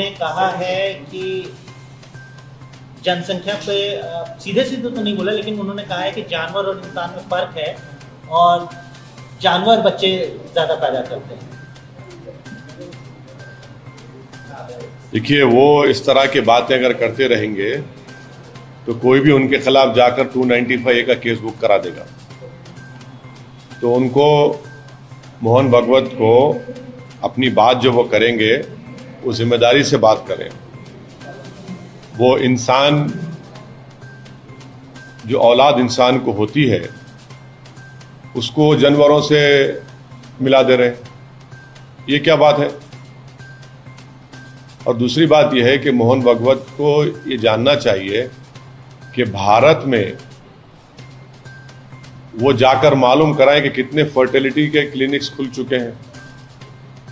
उन्होंने कहा है कि जनसंख्या पे सीधे सीधे तो नहीं बोला, लेकिन उन्होंने कहा है कि जानवर और इंसान में फर्क है और जानवर बच्चे ज्यादा पैदा करते हैं। देखिए, वो इस तरह की बातें अगर करते रहेंगे तो कोई भी उनके खिलाफ जाकर 295A का केस बुक करा देगा। तो उनको, मोहन भागवत को, अपनी बात जो वो करेंगे वो जिम्मेदारी से बात करें। वो इंसान, जो औलाद इंसान को होती है, उसको जानवरों से मिला दे रहे हैं, ये क्या बात है? और दूसरी बात यह है कि मोहन भागवत को ये जानना चाहिए कि भारत में वो जाकर मालूम कराएं कि कितने फर्टिलिटी के क्लिनिक्स खुल चुके हैं,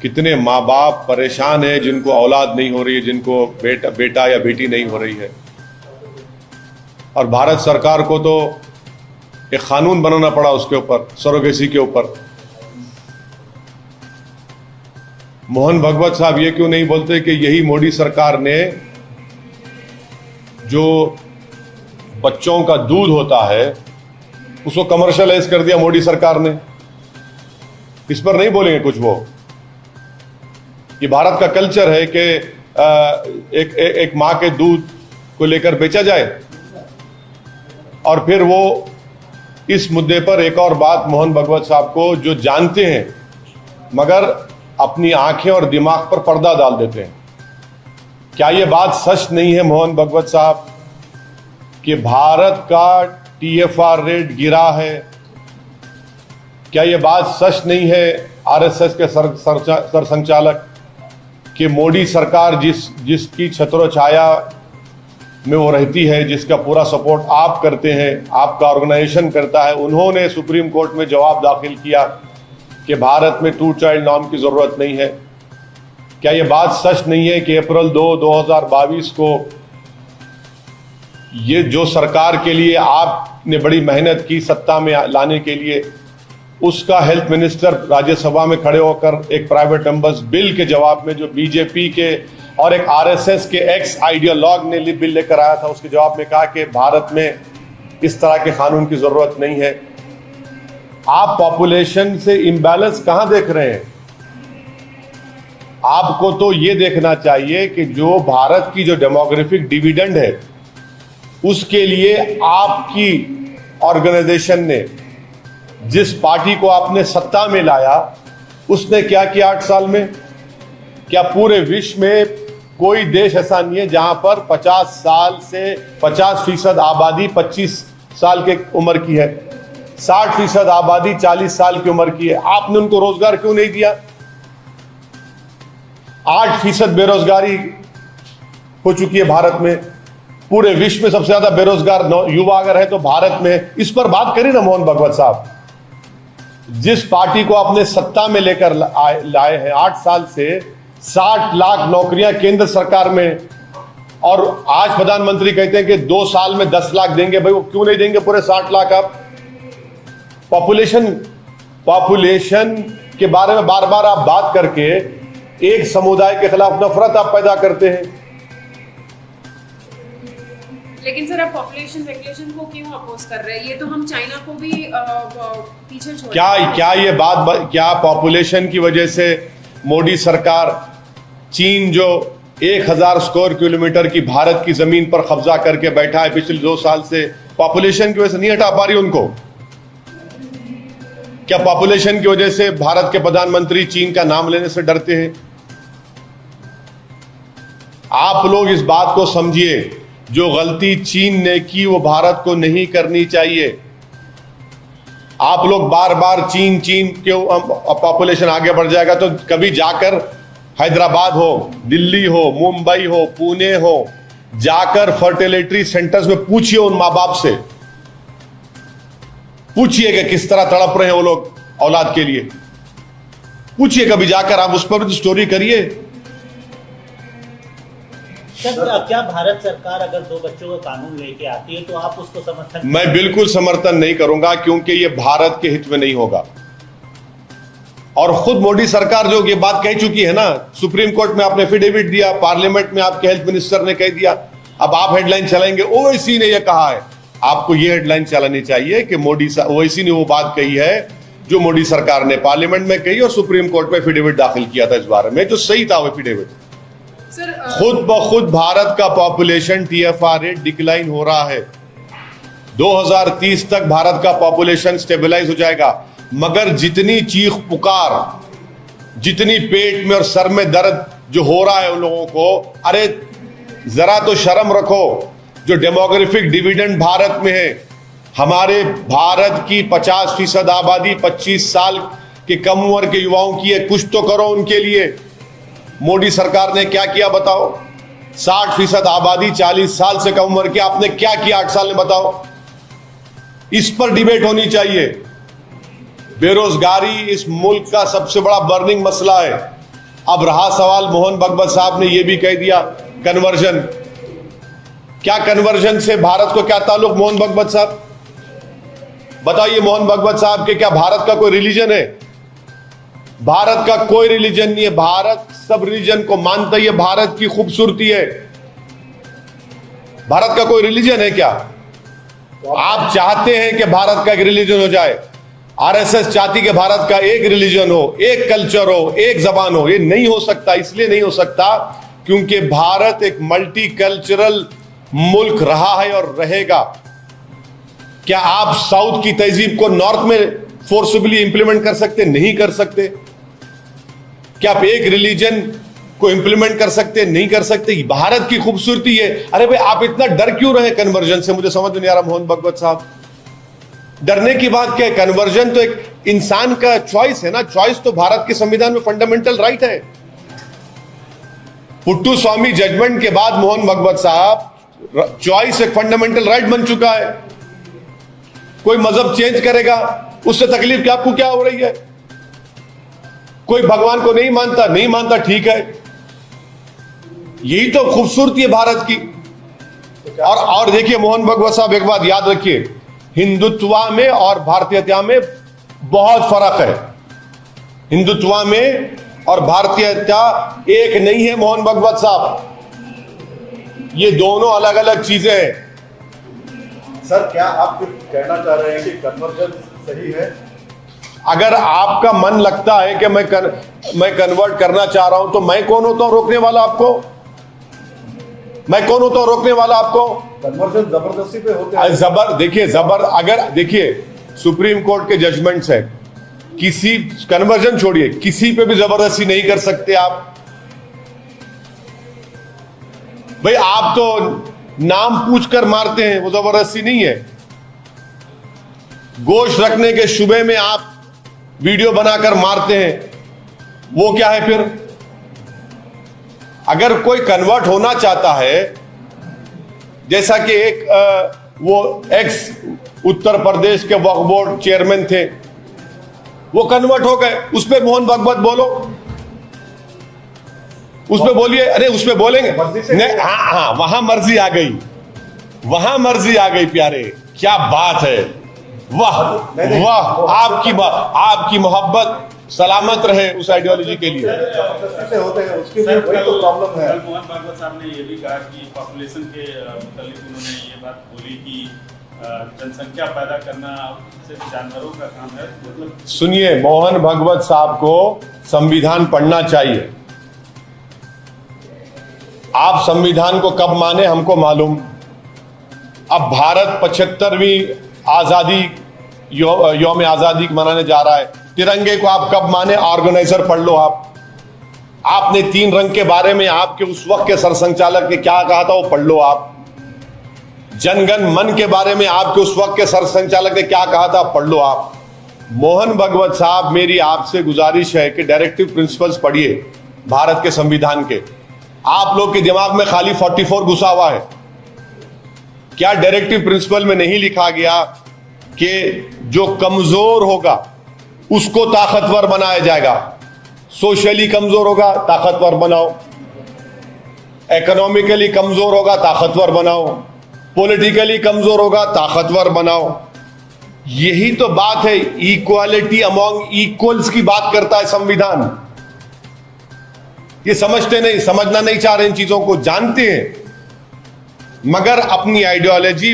कितने माँ बाप परेशान हैं जिनको औलाद नहीं हो रही है, जिनको बेटा या बेटी नहीं हो रही है। और भारत सरकार को तो एक कानून बनाना पड़ा उसके ऊपर, सरोगेसी के ऊपर। मोहन भागवत साहब ये क्यों नहीं बोलते कि यही मोदी सरकार ने जो बच्चों का दूध होता है उसको कमर्शियलाइज कर दिया मोदी सरकार ने? इस पर नहीं बोलेंगे कुछ वो? ये भारत का कल्चर है कि एक मां के दूध को लेकर बेचा जाए। और फिर वो इस मुद्दे पर एक और बात मोहन भागवत साहब को, जो जानते हैं मगर अपनी आंखें और दिमाग पर पर्दा डाल देते हैं। क्या ये बात सच नहीं है मोहन भागवत साहब कि भारत का TFR रेट गिरा है? क्या ये बात सच नहीं है RSS के सर संचालक कि मोदी सरकार जिसकी छत्र छाया में वो रहती है, जिसका पूरा सपोर्ट आप करते हैं, आपका ऑर्गेनाइजेशन करता है, उन्होंने सुप्रीम कोर्ट में जवाब दाखिल किया कि भारत में 2 चाइल्ड नॉर्म की जरूरत नहीं है? क्या ये बात सच नहीं है कि अप्रैल 2, 2022 को ये जो सरकार के लिए आपने बड़ी मेहनत की सत्ता में लाने के लिए, उसका हेल्थ मिनिस्टर राज्यसभा में खड़े होकर एक प्राइवेट मेंबर्स बिल के जवाब में, जो बीजेपी के और एक RSS के एक्स आइडियोलॉग ने बिल लेकर आया था, उसके जवाब में कहा कि भारत में इस तरह के कानून की जरूरत नहीं है। आप पॉपुलेशन से इम्बैलेंस कहां देख रहे हैं? आपको तो ये देखना चाहिए कि जो भारत की जो डेमोग्राफिक डिविडेंड है, उसके लिए आपकी ऑर्गेनाइजेशन ने, जिस पार्टी को आपने सत्ता में लाया, उसने क्या किया 8 साल में? क्या पूरे विश्व में कोई देश ऐसा नहीं है जहां पर 50 साल से 50% आबादी 25 साल के उम्र की है, 60% आबादी 40 साल की उम्र की है? आपने उनको रोजगार क्यों नहीं दिया? 8% बेरोजगारी हो चुकी है भारत में। पूरे विश्व में सबसे ज्यादा बेरोजगार युवा अगर है तो भारत में। इस पर बात करिए ना मोहन भागवत साहब। जिस पार्टी को आपने सत्ता में लेकर लाए हैं, 8 साल से 60 लाख नौकरियां केंद्र सरकार में, और आज प्रधानमंत्री कहते हैं कि 2 साल में 10 लाख देंगे। भाई वो क्यों नहीं देंगे पूरे 60 लाख? आप पॉपुलेशन के बारे में बार बार आप बात करके एक समुदाय के खिलाफ नफरत आप पैदा करते हैं। लेकिन सर, आप पॉपुलेशन रेगुलेशन को क्यों अपोज कर रहे हैं? ये तो हम चाइना को भी पीछे छोड़ क्या पॉपुलेशन की वजह से मोदी सरकार चीन, जो 1000 स्क्वायर किलोमीटर की भारत की जमीन पर कब्जा करके बैठा है पिछले 2 साल से, पॉपुलेशन की वजह से नहीं हटा पा रही उनको? क्या पॉपुलेशन की वजह से भारत के प्रधानमंत्री चीन का नाम लेने से डरते हैं? आप लोग इस बात को समझिए, जो गलती चीन ने की वो भारत को नहीं करनी चाहिए। आप लोग बार बार चीन क्यों, पॉपुलेशन आगे बढ़ जाएगा तो कभी जाकर हैदराबाद हो, दिल्ली हो, मुंबई हो, पुणे हो, जाकर फर्टिलिटी सेंटर्स में पूछिए उन माँ बाप से, पूछिए कि किस तरह तड़प रहे हैं वो लोग औलाद के लिए। पूछिए कभी जाकर, आप उस पर भी स्टोरी करिए। क्या भारत सरकार अगर 2 बच्चों का कानून लेके आती है तो आप उसको समर्थन? मैं बिल्कुल समर्थन नहीं करूंगा, क्योंकि ये भारत के हित में नहीं होगा। और खुद मोदी सरकार जो ये बात कह चुकी है ना, सुप्रीम कोर्ट में आपने एफिडेविट दिया, पार्लियामेंट में आपके हेल्थ मिनिस्टर ने कह दिया, अब आप हेडलाइन चलाएंगे ओवैसी ने यह कहा है। आपको यह हेडलाइन चलानी चाहिए कि ओवैसी ने वो बात कही है जो मोदी सरकार ने पार्लियामेंट में कही और सुप्रीम कोर्ट में एफिडेविट दाखिल किया था इस बारे में, जो सही था वो एफिडेविट। खुद ब खुद भारत का पॉपुलेशन TFR रेट डिक्लाइन हो रहा है। 2030 तक भारत का पॉपुलेशन स्टेबलाइज हो जाएगा, मगर जितनी चीख पुकार, जितनी पेट में और सर में दर्द जो हो रहा है उन लोगों को, अरे जरा तो शर्म रखो। जो डेमोग्राफिक डिविडेंड भारत में है, हमारे भारत की 50% आबादी 25 साल के कम उम्र के युवाओं की है, कुछ तो करो उनके लिए। मोदी सरकार ने क्या किया बताओ? 60% आबादी 40 साल से कम उम्र की, आपने क्या किया 8 साल में बताओ? इस पर डिबेट होनी चाहिए। बेरोजगारी इस मुल्क का सबसे बड़ा बर्निंग मसला है। अब रहा सवाल, मोहन भगवत साहब ने यह भी कह दिया कन्वर्जन। क्या कन्वर्जन से भारत को क्या ताल्लुक? मोहन भगवत साहब बताइए, मोहन भगवत साहब के क्या भारत का कोई रिलीजन है? भारत का कोई रिलीजन नहीं है। भारत सब रिलीजन को मानता है, भारत की खूबसूरती है। भारत का कोई रिलीजन है क्या? आप चाहते हैं कि भारत का एक रिलीजन हो जाए, RSS चाहती कि भारत का एक रिलीजन हो, एक कल्चर हो, एक जबान हो। ये नहीं हो सकता। इसलिए नहीं हो सकता क्योंकि भारत एक मल्टी कल्चरल मुल्क रहा है और रहेगा। क्या आप साउथ की तहजीब को नॉर्थ में फोर्सबली इंप्लीमेंट कर सकते? नहीं कर सकते। क्या आप एक रिलीजन को इंप्लीमेंट कर सकते? नहीं कर सकते। भारत की खूबसूरती है। अरे भाई, आप इतना डर क्यों रहे कन्वर्जन से? मुझे समझ नहीं आ रहा मोहन भगवत साहब। डरने की बात क्या है? कन्वर्जन तो एक इंसान का चॉइस है ना। चॉइस तो भारत के संविधान में फंडामेंटल राइट है। पुट्टू स्वामी जजमेंट के बाद मोहन भगवत साहब, चॉइस एक फंडामेंटल राइट बन चुका है। कोई मजहब चेंज करेगा, उससे तकलीफ क्या, आपको क्या हो रही है? कोई भगवान को नहीं मानता, नहीं मानता, ठीक है। यही तो खूबसूरती है भारत की। और देखिए मोहन भगवत साहब, एक बात याद रखिए, हिंदुत्व में और भारतीयता में बहुत फर्क है। हिंदुत्व में और भारतीयता एक नहीं है मोहन भगवत साहब। ये दोनों अलग अलग चीजें हैं। सर, क्या आप कुछ कहना चाह रहे हैं कि कन्वर्जन सही है? अगर आपका मन लगता है कि मैं कन्वर्ट करना चाह रहा हूं, तो मैं कौन होता हूं रोकने वाला आपको? मैं कौन होता हूं रोकने वाला आपको? कन्वर्जन जबरदस्ती पे होते हैं। देखिए अगर देखिए सुप्रीम कोर्ट के जजमेंट्स है, किसी कन्वर्जन छोड़िए, किसी पे भी जबरदस्ती नहीं कर सकते आप। भाई, आप तो नाम पूछकर मारते हैं, वो जबरदस्ती नहीं है। गोश्त रखने के शुबे में आप वीडियो बनाकर मारते हैं, वो क्या है फिर? अगर कोई कन्वर्ट होना चाहता है, जैसा कि एक वो एक्स उत्तर प्रदेश के वक्फ बोर्ड चेयरमैन थे, वो कन्वर्ट हो गए, उस पर मोहन भगवत बोलो, उस पे बोलिए। अरे उस पे बोलेंगे नहीं? हाँ, वहां मर्जी आ गई, वहां मर्जी आ गई। प्यारे, क्या बात है, वाह वाह। आपकी मोहब्बत सलामत रहे उस आइडियोलॉजी के लिए। होते हैं, उसके लिए वही तो प्रॉब्लम है। मोहन भागवत साहब ने ये भी कहा कि पॉपुलेशन के मुतालिक उन्होंने ये बात बोली कि जनसंख्या पैदा करना सिर्फ जानवरों का काम है। मतलब सुनिए, मोहन भगवत साहब को संविधान पढ़ना चाहिए। आप संविधान को कब माने हमको मालूम। अब भारत 75वीं आजादी यौम आजादी मनाने जा रहा है। तिरंगे को आप कब माने? ऑर्गेनाइजर पढ़ लो आप। आपने 3 रंग के बारे में आपके उस वक्त के सरसंचालक ने क्या कहा था, वो पढ़ लो आप। जनगण मन के बारे में आपके उस वक्त के सरसंचालक ने क्या कहा था, पढ़ लो आप। मोहन भगवत साहब, मेरी आपसे गुजारिश है कि डायरेक्टिव प्रिंसिपल्स पढ़िए भारत के संविधान के। आप लोग के दिमाग में खाली 44 घुसा हुआ है। क्या डायरेक्टिव प्रिंसिपल में नहीं लिखा गया कि जो कमजोर होगा उसको ताकतवर बनाया जाएगा? सोशली कमजोर होगा, ताकतवर बनाओ। इकोनॉमिकली कमजोर होगा, ताकतवर बनाओ। पॉलिटिकली कमजोर होगा, ताकतवर बनाओ। यही तो बात है, इक्वालिटी अमॉन्ग इक्वल्स की बात करता है संविधान। ये समझते नहीं, समझना नहीं चाह रहे, इन चीजों को जानते हैं मगर अपनी आइडियोलॉजी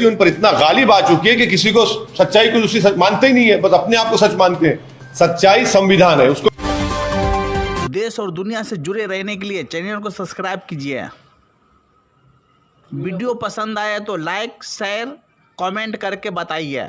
उन पर इतना गालिब आ चुकी है कि किसी को सच्चाई को दूसरी मानते ही नहीं है, बस अपने आप को सच मानते हैं। सच्चाई संविधान है, उसको। देश और दुनिया से जुड़े रहने के लिए चैनल को सब्सक्राइब कीजिए। वीडियो पसंद आए तो लाइक शेयर कमेंट करके बताइए।